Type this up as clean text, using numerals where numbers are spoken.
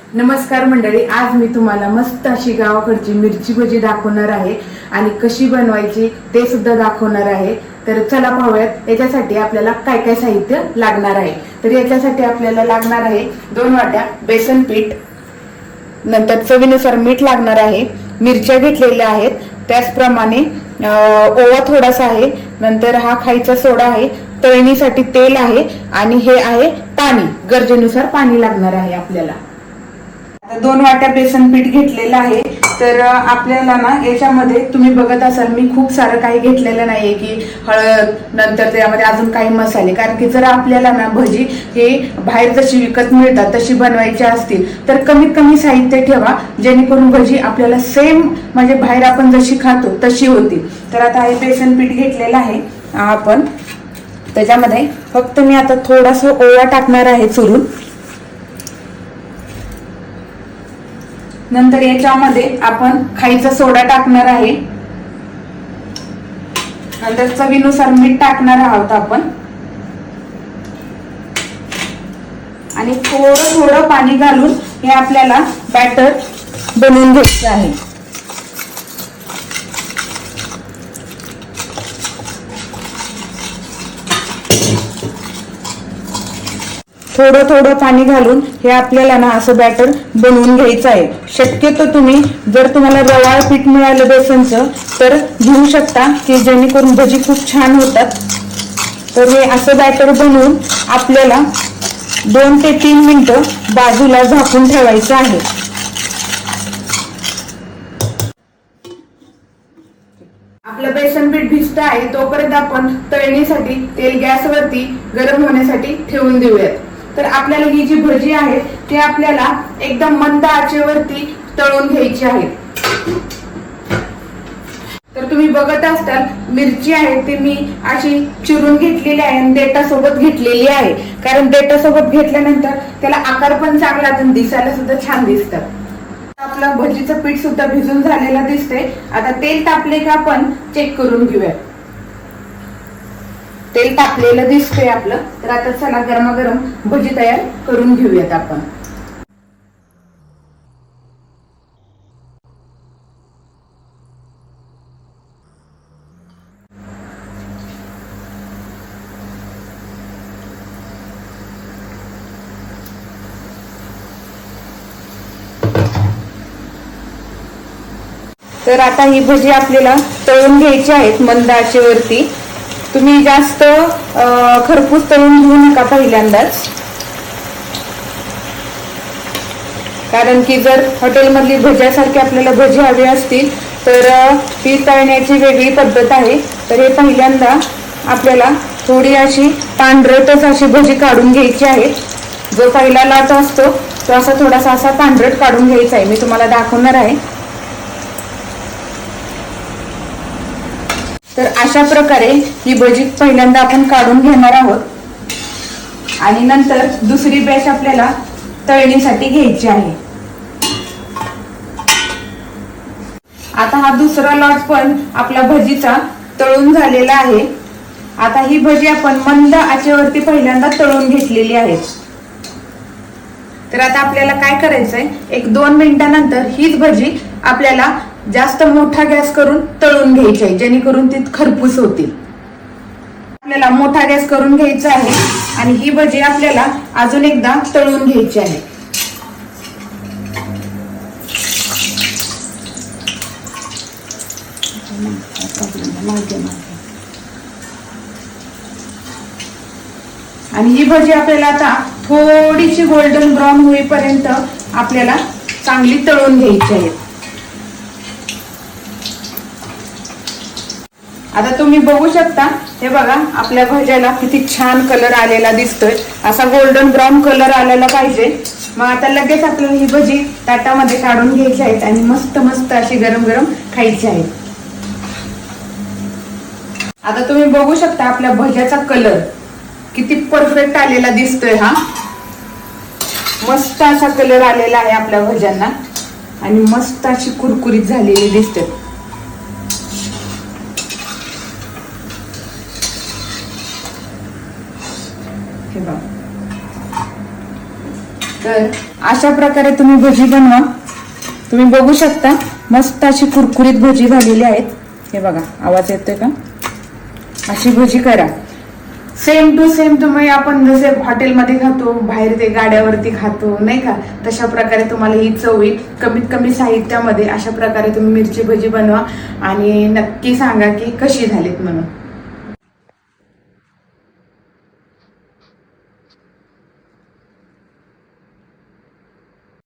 नमस्कार मंडळी, आज मी तुम्हाला मस्त अशी गावाकडची मिरची भजी दाखवणार आहे आणि कशी बनवायची ते सुद्धा दाखवणार आहे। तर चला पाहूयात याच्यासाठी आपल्याला काय काय साहित्य लागणार आहे। तर याच्यासाठी आपल्याला लागणार आहे 2 वाट्या बेसन पीठ, नंतर चवीनुसार मीठ लागणार आहे, मिरच्या घेतलेल्या आहेत, त्याचप्रमाणे ओवा थोडासा आहे, नंतर हा खायचा सोडा आहे, तळणीसाठी तेल आहे आणि हे आहे पाणी, गरजेनुसार पाणी लागणार आहे आपल्याला। 2 वाट्या बेसन पीठ घेतलेलं आहे। तर आपल्याला ना याच्यामध्ये तुम्ही बघत असाल मी खूप सारं काही घेतलेलं नाहीये की हळद, नंतर त्यामध्ये अजून काही मसाले, कारण की जर आपल्याला ना भजी हे बाहेर जशी विकत मिळतात तशी बनवायची असतील तर कमीत कमी साहित्य ठेवा, जेणेकरून भजी आपल्याला सेम म्हणजे बाहेर आपण जशी खातो तशी होती। तर आता हे बेसन पीठ घेतलेलं आहे आपण, त्याच्यामध्ये फक्त मी आता थोडासा ओवा टाकणार आहे चुरून, नंतर याच्यामध्ये आपण खायचा सोडा टाकणार आहे, नंतर चवीनुसार मीठ टाकणार आहोत आपण आणि थोडं थोडं पाणी घालून हे आपल्याला बॅटर बनवून घ्यायचं आहे। थोडं थोडं पाणी घालून हे आपल्याला ना असं बॅटर बनवून घ्यायचं आहे। शक्यतो तुम्ही जर तुम्हाला रवाळ पीठ मिळालं बेसनचं तर घेऊ शकता, की जेणेकरून भजी खूप छान होतात। तर हे असं बॅटर बनवून आपल्याला 2 ते 3 मिनिटं बाजूला झाकून ठेवायचं आहे। आपलं बेसन पीठ भिजत आहे तोपर्यंत आपण तळणीसाठी तेल गॅसवरती गरम होण्यासाठी ठेवून देऊयात। तर आपल्याला ही जी भजी आहे ती आपल्याला एकदम मंद आचेवरती तळून घ्यायची आहे। तर तुम्ही बघत असताल मिरची आहे ती मी अशी चिरून घेतलेली आहे आणि देठासोबत घेतलेली आहे, कारण देठासोबत घेतल्यानंतर त्याला आकार पण चांगला आणि दिसायला सुद्धा छान दिसतात। आपलं भजीचं पीठ सुद्धा भिजून झालेलं दिसते। आता तेल तापले का आपण चेक करून घेऊया। तेल तापलेलं दिसतंय आपलं, तर आता चला गरमागरम भजी तयार करून घेऊयात आपण। तर आता ही भजी आपल्याला तळून घ्यायची आहेत मंद आचेवरती। तुम्ही जास्त खरपूस तळून घेऊ नका पहिल्यांदाच, कारण की जर हॉटेलमधली भज्यासारखी आपल्याला भजी हवी असतील तर ती तळण्याची वेगळी पद्धत आहे। तर हे पहिल्यांदा आपल्याला थोडी अशी पांढरटच अशी भजी काढून घ्यायची आहे। जो पहिला लाट असतो तो असा थोडासा असा पांढरट काढून घ्यायचा आहे, मी तुम्हाला दाखवणार आहे। तर अशा प्रकारे ही भजी पहिल्यांदा आपण काढून घेणार आहोत आणि नंतर दुसरी बॅच आपल्याला तळणीसाठी घ्यायची आहे। आता हा दुसरा लॉट पण आपला भजीचा तळून झालेला आहे। आता ही भजी आपण मंद आचेवरती पहिल्यांदा तळून घेतलेली आहे। तर आता आपल्याला काय करायचंय, 1-2 मिनिटानंतर हीच भजी आपल्याला जास्त मोठा गॅस करून तळून घ्यायची आहे, जेणेकरून ती खरपूस होतील। आपल्याला मोठा गॅस करून घ्यायचा आहे आणि ही भजी आपल्याला अजून एकदा तळून घ्यायची आहे। आणि ही भजी आपल्याला आता थोडीशी गोल्डन ब्राऊन होईपर्यंत आपल्याला चांगली तळून घ्यायची आहे। आता तुम्ही बघू शकता, हे बघा आपल्या भज्याला किती छान कलर आलेला दिसतोय, असा गोल्डन ब्राऊन कलर आलेला पाहिजे। मग आता लगेच आपल्याला ही भजी ताटामध्ये काढून घ्यायची आहेत आणि मस्त मस्त अशी गरम गरम खायची आहे। आता तुम्ही बघू शकता आपल्या भज्याचा कलर किती परफेक्ट आलेला दिसतोय। हा मस्त असा कलर आलेला आहे आपल्या भज्यांना आणि मस्त अशी कुरकुरीत झालेली दिसते। हे बघा, तर अशा प्रकारे तुम्ही भजी बनवा। तुम्ही बघू शकता मस्त अशी कुरकुरीत भजी झालेली आहेत। हे बघा, आवाज येतोय का? अशी भजी करा। सेम टू सेम तुम्ही आपण जसे हॉटेलमध्ये खातो, बाहेर ते गाड्यावरती खातो नाही का, तशा प्रकारे तुम्हाला ही चव येईल। कमीत कमी साहित्यामध्ये अशा प्रकारे तुम्ही मिरची भजी बनवा आणि नक्की सांगा की कशी झालीत म्हणून।